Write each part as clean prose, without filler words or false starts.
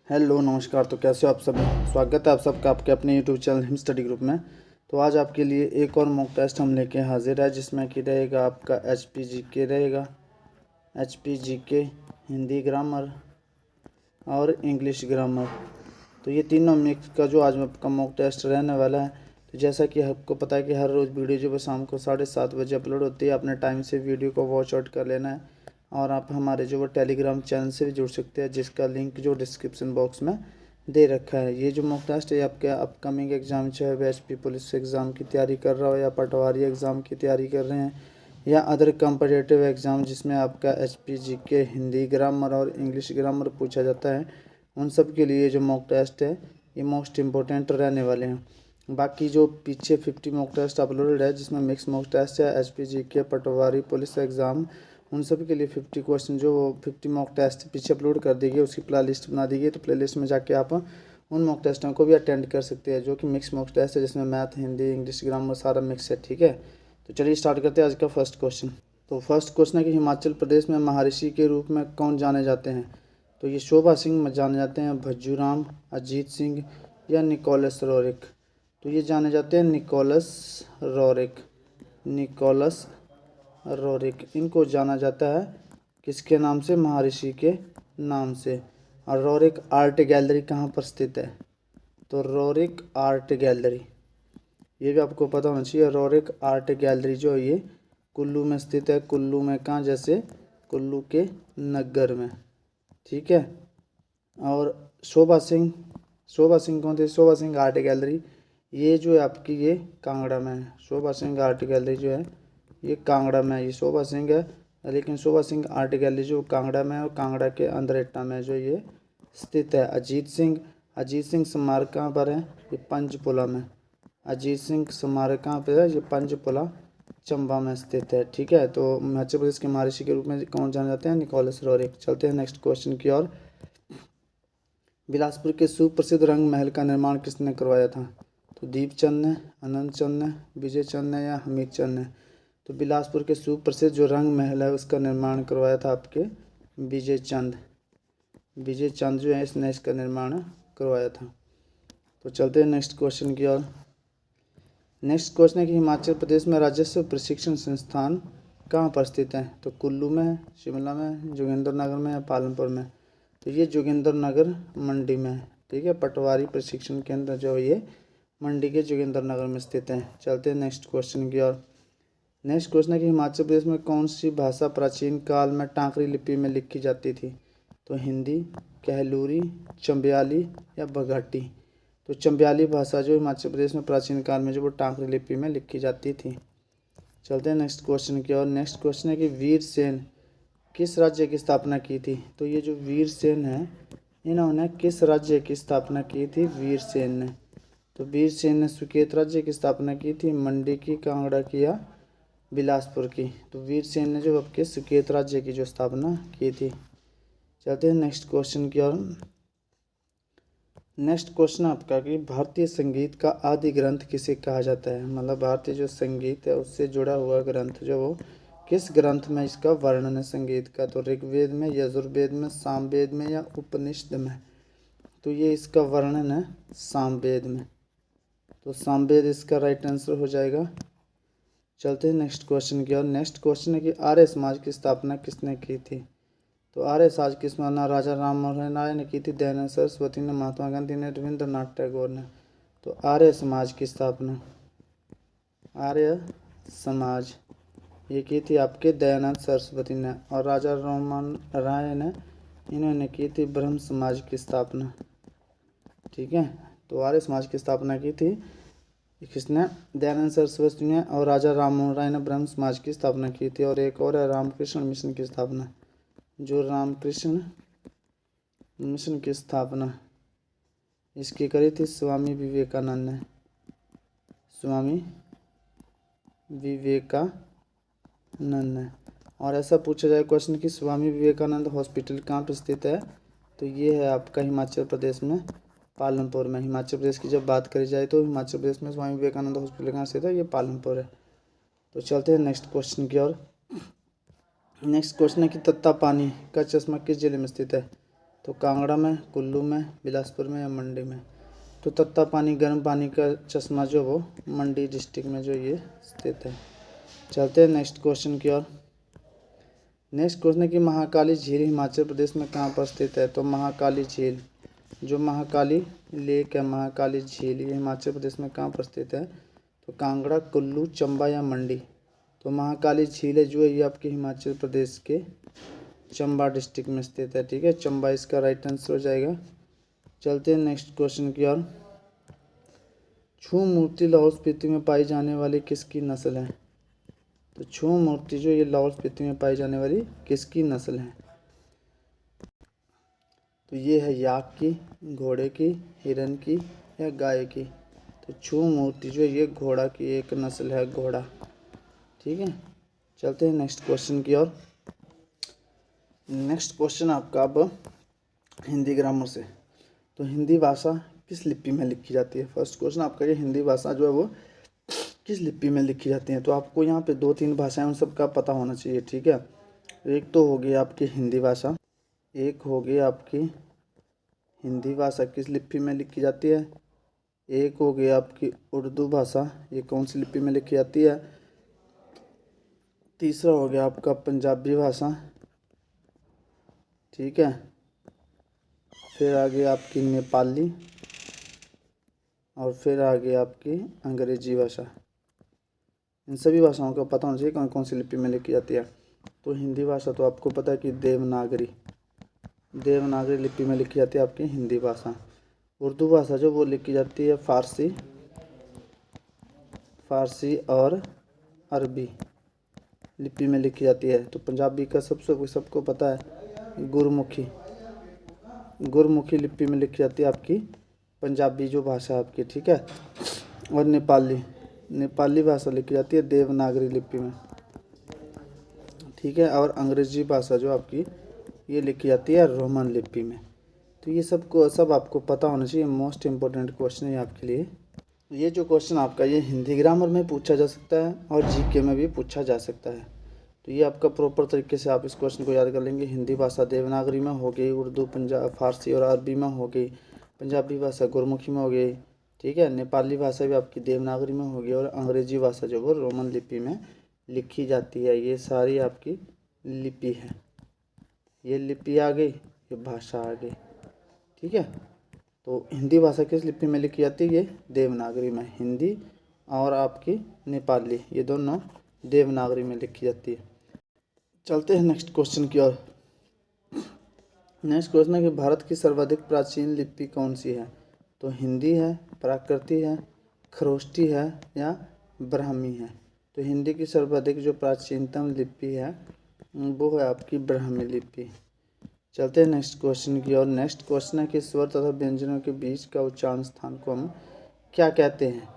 Hello नमस्कार। तो कैसे हो आप सब। स्वागत है आप सबका आपके अपने YouTube channel him study group में। तो आज आपके लिए एक और मॉक टेस्ट हम लेके हाजिर है, जिसमें कि रहेगा आपका HPGK रहेगा, HPGK हिंदी ग्रामर और इंग्लिश ग्रामर। तो ये तीनों मिक्स का जो आज आपका मॉक टेस्ट रहने वाला है। तो जैसा कि आपको पता है कि हर रोज़ वीडियो जो शाम को 7:30 बजे अपलोड होती है, अपने टाइम से वीडियो को वॉच आउट कर लेना है। और आप हमारे जो वो टेलीग्राम चैनल से भी जुड़ सकते हैं, जिसका लिंक जो डिस्क्रिप्शन बॉक्स में दे रखा है। ये जो मॉक टेस्ट है आपके अपकमिंग एग्ज़ाम, चाहे वह HP पुलिस एग्ज़ाम की तैयारी कर रहा हो, या पटवारी एग्ज़ाम की तैयारी कर रहे हैं, या अदर कम्पिटिटिव एग्ज़ाम जिसमें आपका HPGK हिंदी ग्रामर और इंग्लिश ग्रामर पूछा जाता है, उन सब के लिए जो मॉक टेस्ट है ये मोस्ट इम्पोर्टेंट रहने वाले हैं। बाकी जो पीछे 50 मॉक टेस्ट अपलोडेड है, जिसमें मिक्स मॉक टेस्ट है, HPGK पटवारी पुलिस एग्ज़ाम, उन सब के लिए 50 क्वेश्चन जो 50 मॉक टेस्ट पीछे अपलोड कर दी गई, उसकी प्ले लिस्ट बना दी गई। तो प्ले लिस्ट में जाके आप उन मॉक टेस्टों को भी अटेंड कर सकते हैं, जो कि मिक्स मॉक टेस्ट है, जिसमें मैथ हिंदी इंग्लिश ग्रामर सारा मिक्स है। ठीक है, तो चलिए स्टार्ट करते हैं आज का फर्स्ट क्वेश्चन। तो फर्स्ट क्वेश्चन है कि हिमाचल प्रदेश में महर्षि के रूप में कौन जाने जाते हैं। तो ये शोभा सिंह जाने जाते हैं, भज्जू राम, अजीत सिंह, या निकोलस रोरिक। तो ये जाने जाते हैं निकोलस रोरिक। निकोलस रोरिक इनको जाना जाता है किसके नाम से, महर्षि के नाम से। और रोरिक आर्ट गैलरी कहाँ पर स्थित है। तो रोरिक आर्ट गैलरी, ये भी आपको पता होना चाहिए। रोरिक आर्ट गैलरी जो है ये कुल्लू में स्थित है। कुल्लू में कहाँ, जैसे कुल्लू के नगर में। ठीक है। और शोभा सिंह, शोभा सिंह कौन थे, शोभा सिंह आर्ट गैलरी ये जो है आपकी ये कांगड़ा में है। शोभा सिंह आर्ट गैलरी जो है ये कांगड़ा में है। ये शोभा सिंह है, लेकिन शोभा सिंह आर्ट गैलरी जो कांगड़ा में है, और कांगड़ा के अंदरेटा में जो ये स्थित है। अजीत सिंह, अजीत सिंह स्मारक कहाँ पर है, ये पंचकुला में। अजीत सिंह स्मारक कहाँ पर है, ये पंचकुला चंबा में स्थित है। ठीक है। तो हिमाचल प्रदेश के महर्षि के रूप में कौन जाने जाते हैं, निकोलस रोरिक। चलते हैं नेक्स्ट क्वेश्चन की ओर। बिलासपुर के सुप्रसिद्ध रंग महल का निर्माण किसने करवाया था। तो दीपचंद ने, अनंत चंद ने, विजय चंद ने, या हमीद चंद ने। तो बिलासपुर के सुप्रसिद्ध जो रंग महल है उसका निर्माण करवाया था आपके विजय चंद। विजय चंद जो है इसने इसका निर्माण करवाया था। तो चलते हैं नेक्स्ट क्वेश्चन की ओर। नेक्स्ट क्वेश्चन है कि हिमाचल प्रदेश में राजस्व प्रशिक्षण संस्थान कहाँ पर स्थित है। तो कुल्लू में है, शिमला में है, जोगिंद्रनगर में है, पालमपुर में। तो ये जोगिंद्रनगर मंडी में है। ठीक है। पटवारी प्रशिक्षण केंद्र जो है ये मंडी के जोगिंद्रनगर में स्थित है। चलते हैं नेक्स्ट क्वेश्चन की ओर। नेक्स्ट क्वेश्चन है कि हिमाचल प्रदेश में कौन सी भाषा प्राचीन काल में टाँकरी लिपि में लिखी जाती थी। तो हिंदी, कहलूरी, चंबयाली, या बघाटी। तो चंबयाली भाषा जो हिमाचल प्रदेश में प्राचीन काल में जो वो टाँकरी लिपि में लिखी जाती थी। चलते हैं नेक्स्ट क्वेश्चन की ओर। नेक्स्ट क्वेश्चन है कि वीर सेन किस राज्य की स्थापना की थी। तो ये जो वीर सेन है इन्होंने किस राज्य की स्थापना की थी, वीर सेन ने। तो वीर सेन ने सुकेत राज्य की स्थापना की थी, मंडी की, कांगड़ा की, या बिलासपुर की। तो वीर सेन ने जो आपके सुकेत राज्य की जो स्थापना की थी। चलते हैं नेक्स्ट क्वेश्चन की ओर। नेक्स्ट क्वेश्चन आपका कि भारतीय संगीत का आदि ग्रंथ किसे कहा जाता है। मतलब भारतीय जो संगीत है उससे जुड़ा हुआ ग्रंथ जो वो किस ग्रंथ में इसका वर्णन है संगीत का। तो ऋग्वेद में, यजुर्वेद में, सामवेद में, या उपनिषद में। तो ये इसका वर्णन है सामवेद में। तो सामवेद इसका राइट आंसर हो जाएगा। चलते हैं नेक्स्ट क्वेश्चन की ओर। नेक्स्ट क्वेश्चन है कि आर्य समाज की स्थापना किसने की थी। तो आर्य समाज की स्थापना राजा राम मोहन राय ने की थी, दयानंद सरस्वती ने, महात्मा गांधी ने, रविंद्रनाथ टैगोर ने। तो आर्य समाज की स्थापना, आर्य समाज ये की थी आपके दयानंद सरस्वती ने, और राजा राममोहन राय ने इन्होंने की थी ब्रह्म समाज की स्थापना। ठीक है। तो आर्य समाज की स्थापना की थी किसने, दयानंद सरस्वती ने, और राजा राममोहन राय ने ब्रह्म समाज की स्थापना की थी। और एक और है रामकृष्ण मिशन की स्थापना। जो रामकृष्ण मिशन की स्थापना इसकी करी थी स्वामी विवेकानंद ने। स्वामी विवेकानंद ने। और ऐसा पूछा जाए क्वेश्चन कि स्वामी विवेकानंद हॉस्पिटल कहाँ पर स्थित है। तो ये है आपका हिमाचल प्रदेश में, पालमपुर में। हिमाचल प्रदेश की जब बात करी जाए तो हिमाचल प्रदेश में स्वामी विवेकानंद हॉस्पिटल कहाँ स्थित है, ये पालमपुर है। तो चलते हैं नेक्स्ट क्वेश्चन की ओर। नेक्स्ट क्वेश्चन है कि तत्तापानी का चश्मा किस जिले में स्थित है। तो कांगड़ा में, कुल्लू में, बिलासपुर में या मंडी में। तो तत्ता पानी, गर्म पानी का चश्मा जो वो मंडी डिस्ट्रिक्ट में जो ये स्थित है। चलते हैं नेक्स्ट क्वेश्चन की ओर। नेक्स्ट क्वेश्चन है कि महाकाली झील हिमाचल प्रदेश में कहाँ पर स्थित है। तो महाकाली झील, जो महाकाली लेक है, महाकाली झील, ये हिमाचल प्रदेश में कहाँ पर स्थित है। तो कांगड़ा, कुल्लू, चंबा या मंडी। तो महाकाली झील है जो है ये आपके हिमाचल प्रदेश के चंबा डिस्ट्रिक्ट में स्थित है। ठीक है, चंबा इसका राइट आंसर हो जाएगा। चलते हैं नेक्स्ट क्वेश्चन की ओर। छू मूर्ति लाहौल स्पीति में पाई जाने वाली किसकी नस्ल है। तो छू मूर्ति जो ये लाहौल स्पीति में पाई जाने वाली किसकी नस्ल है। तो ये है याक की, घोड़े की, हिरन की या गाय की। तो छू मूर्ति जो ये घोड़ा की एक नस्ल है, घोड़ा। ठीक है, चलते हैं नेक्स्ट क्वेश्चन की ओर। नेक्स्ट क्वेश्चन आपका अब हिंदी ग्रामर से। तो हिंदी भाषा किस लिपि में लिखी जाती है। फर्स्ट क्वेश्चन आपका ये हिंदी भाषा जो है वो किस लिपि में लिखी जाती है। तो आपको यहाँ पे 2-3 भाषाएं उन सबका पता होना चाहिए। ठीक है, एक तो होगी आपकी हिंदी भाषा, एक होगी आपकी हिंदी भाषा किस लिपि में लिखी जाती है, एक हो गई आपकी उर्दू भाषा, ये कौन सी लिपि में लिखी जाती है। तीसरा हो गया आपका पंजाबी भाषा। ठीक है, फिर आगे आपकी नेपाली और फिर आगे आपकी अंग्रेजी भाषा। इन सभी भाषाओं का पता होना चाहिए कौन कौन सी लिपि में लिखी जाती है। तो हिंदी भाषा तो आपको पता है कि देवनागरी लिपि में लिखी जाती है आपकी हिंदी भाषा। उर्दू भाषा जो वो लिखी जाती है फारसी और अरबी लिपि में लिखी जाती है। तो पंजाबी का सबको पता है गुरमुखी लिपि में लिखी जाती है आपकी पंजाबी जो भाषा आपकी। ठीक है, और नेपाली भाषा लिखी जाती है देवनागरी लिपि में। ठीक है, और अंग्रेजी भाषा जो आपकी ये लिखी जाती है रोमन लिपि में। तो ये सब आपको पता होना चाहिए। मोस्ट इम्पोर्टेंट क्वेश्चन है आपके लिए। ये जो क्वेश्चन आपका ये हिंदी ग्रामर में पूछा जा सकता है और जीके में भी पूछा जा सकता है। तो ये आपका प्रॉपर तरीके से आप इस क्वेश्चन को याद कर लेंगे। हिंदी भाषा देवनागरी में हो गई, उर्दू फारसी और अरबी में हो गई, पंजाबी भाषा गुरमुखी में हो गई। ठीक है, नेपाली भाषा भी आपकी देवनागरी में होगी और अंग्रेजी भाषा जो वो रोमन लिपि में लिखी जाती है। ये सारी आपकी लिपि है, ये लिपि आ गई, ये भाषा आ गई। ठीक है, तो हिंदी भाषा किस लिपि में लिखी जाती है, ये देवनागरी में। हिंदी और आपकी नेपाली ये दोनों देवनागरी में लिखी जाती है। चलते हैं नेक्स्ट क्वेश्चन की ओर। नेक्स्ट क्वेश्चन है कि भारत की सर्वाधिक प्राचीन लिपि कौन सी है। तो हिंदी है, प्राकृति है, खरोष्टी है या ब्राह्मी है। तो हिंदी की सर्वाधिक जो प्राचीनतम लिपि है वो है आपकी ब्राह्मी लिपि। चलते हैं नेक्स्ट क्वेश्चन की ओर। नेक्स्ट क्वेश्चन है कि स्वर तथा व्यंजनों के बीच का उच्चारण स्थान को हम क्या कहते हैं।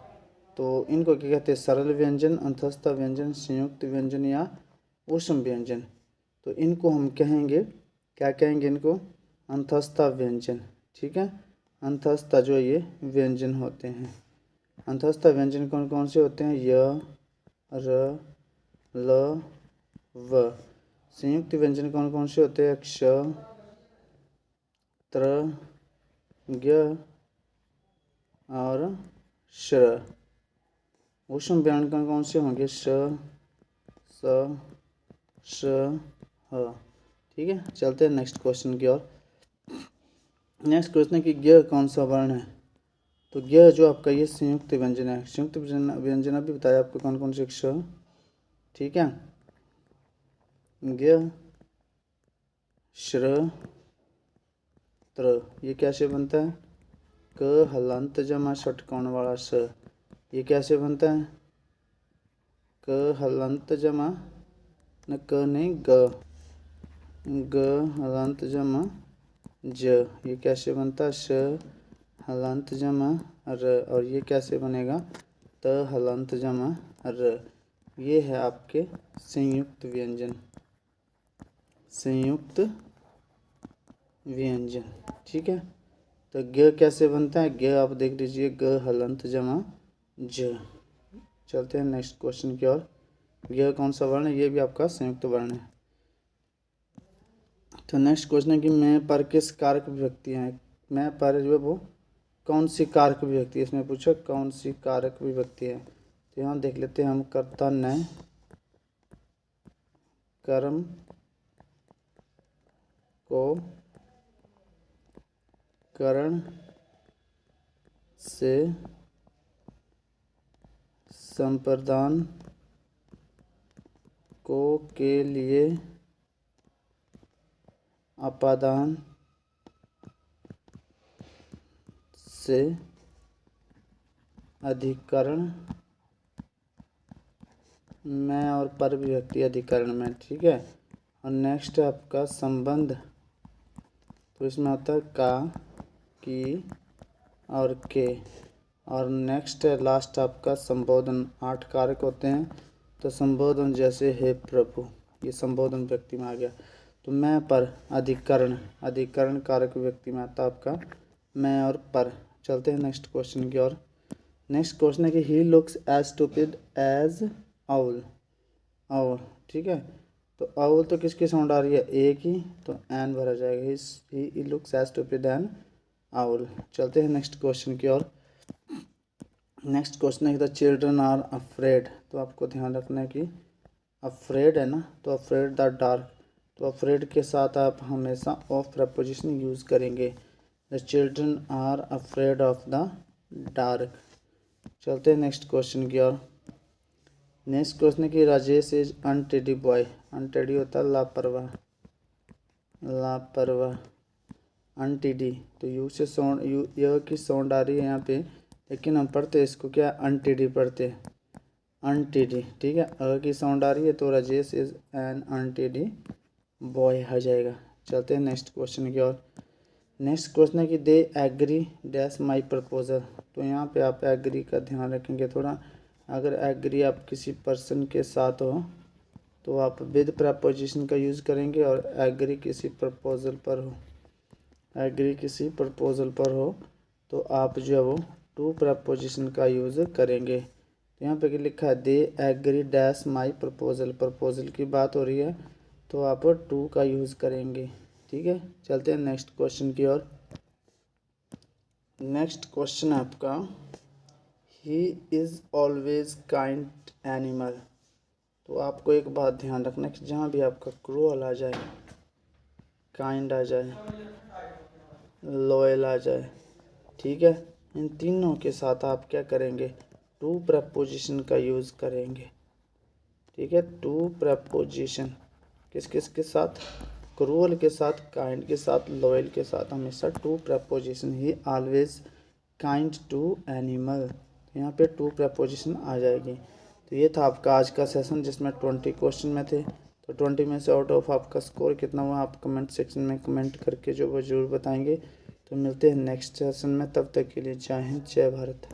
तो इनको क्या कहते हैं, सरल व्यंजन, अंतस्थ व्यंजन, संयुक्त व्यंजन या ऊष्म व्यंजन। तो इनको हम कहेंगे, क्या कहेंगे इनको, अंतस्थ व्यंजन। ठीक है, अंतस्थ जो ये व्यंजन होते हैं। अंतस्थ व्यंजन कौन कौन से होते हैं, य, र, ल, व। संयुक्त व्यंजन कौन कौन से होते हैं, क्ष, त्र, ज्ञ और श्र। ऊष्म व्यंजन कौन कौन से होंगे, श, स, श, ह। ठीक है, चलते हैं नेक्स्ट क्वेश्चन की ओर। नेक्स्ट क्वेश्चन है कि ज्ञ कौन सा वर्ण है। तो ज्ञ जो आपका ये संयुक्त व्यंजन है। संयुक्त व्यंजन भी बताया आपको कौन कौन से, क्ष। ठीक है, ज्ञ, श्र, त्र। ये कैसे बनता है, क हलंत जमा षटकोण वाला स। ये कैसे बनता है, क हलंत जमा न क नहीं ग हलंत जमा ज। ये कैसे बनता है, श हलंत जमा र। और ये कैसे बनेगा, त हलंत जमा र। ये है आपके संयुक्त व्यंजन, संयुक्त व्यंजन। ठीक है, तो ग कैसे बनता है, ग आप देख लीजिए, ग हलंत जमा ज। चलते हैं नेक्स्ट क्वेश्चन की ओर। ग कौन सा वर्ण है, ये भी आपका संयुक्त वर्ण है। तो नेक्स्ट क्वेश्चन है कि मैं पर किस कारक विभक्ति हैं। मैं पर जो है वो कौन सी कारक विभक्ति है, इसमें पूछा कौन सी कारक विभक्ति है। तो यहाँ देख लेते हैं हम, कर्ता ने कर्म को करण से संप्रदान को के लिए अपादान से अधिकरण में और पर विभक्ति अधिकरण में, ठीक है। और नेक्स्ट है आपका संबंध, तो इसमें आता है का, की और के। और नेक्स्ट है लास्ट आपका संबोधन। 8 कारक होते हैं, तो संबोधन जैसे हे प्रभु, ये संबोधन व्यक्ति में आ गया। तो मैं पर अधिकरण, अधिकरण कारक व्यक्ति में आता है आपका मैं और पर। चलते हैं नेक्स्ट क्वेश्चन की ओर। नेक्स्ट क्वेश्चन है कि he looks as stupid as owl. Owl, ठीक है। तो आउल तो किसकी साउंड आ रही है, ए की, तो एन भरा जाएगा। He looks as stupid an owl. चलते हैं नेक्स्ट क्वेश्चन की ओर। नेक्स्ट क्वेश्चन है कि द चिल्ड्रन आर अफ्रेड। तो आपको ध्यान रखना है कि अफ्रेड है ना, तो अफ्रेड द डार्क, तो अफ्रेड के साथ आप हमेशा ऑफ प्रपोजिशन यूज़ करेंगे। The children are afraid of the dark. चलते हैं नेक्स्ट क्वेश्चन की ओर। नेक्स्ट क्वेश्चन है कि राजेश इज अनटेडी बॉय। अनटेडी होता है लापरवाह, लापरवाह, अनटेडी। तो यू से साउंड, यू य की साउंड आ रही है यहाँ पे, लेकिन हम पढ़ते इसको क्या, अनटेडी पढ़ते हैं, अनटेडी, ठीक है। अ की साउंड आ रही है, तो राजेश इज एन अनटेडी बॉय आ जाएगा। चलते हैं नेक्स्ट क्वेश्चन की ओर। नेक्स्ट क्वेश्चन है कि they agree dash my proposal. तो यहाँ पे आप एग्री का ध्यान रखेंगे थोड़ा। अगर एग्री आप किसी पर्सन के साथ हो तो आप विद प्रपोजिशन का यूज़ करेंगे, और एग्री किसी प्रपोजल पर हो, एग्री किसी प्रपोजल पर हो तो आप जो है वो टू प्रपोजिशन का यूज़ करेंगे। तो यहाँ पे लिखा है they agree dash my proposal, proposal की बात हो रही है तो आप टू का यूज़ करेंगे, ठीक है। चलते हैं नेक्स्ट क्वेश्चन की ओर। नेक्स्ट क्वेश्चन है आपका he is always kind animal. तो आपको एक बात ध्यान रखना कि जहाँ भी आपका क्रूअल आ जाए, काइंड आ जाए, लॉयल आ जाए, ठीक है, इन तीनों के साथ आप क्या करेंगे, टू प्रपोजिशन का यूज़ करेंगे, ठीक है। टू प्रपोजिशन किस किस के साथ, क्रूअल के साथ, काइंड के साथ, लॉयल के साथ, हमेशा to preposition. He always kind to animal, यहाँ पे टू प्रपोजिशन आ जाएगी। तो ये था आपका आज का सेशन जिसमें 20 क्वेश्चन में थे। तो 20 में से आउट ऑफ आपका स्कोर कितना हुआ आप कमेंट सेक्शन में कमेंट करके जो वो जरूर बताएंगे। तो मिलते हैं नेक्स्ट सेशन में, तब तक के लिए जय हिंद, जय भारत।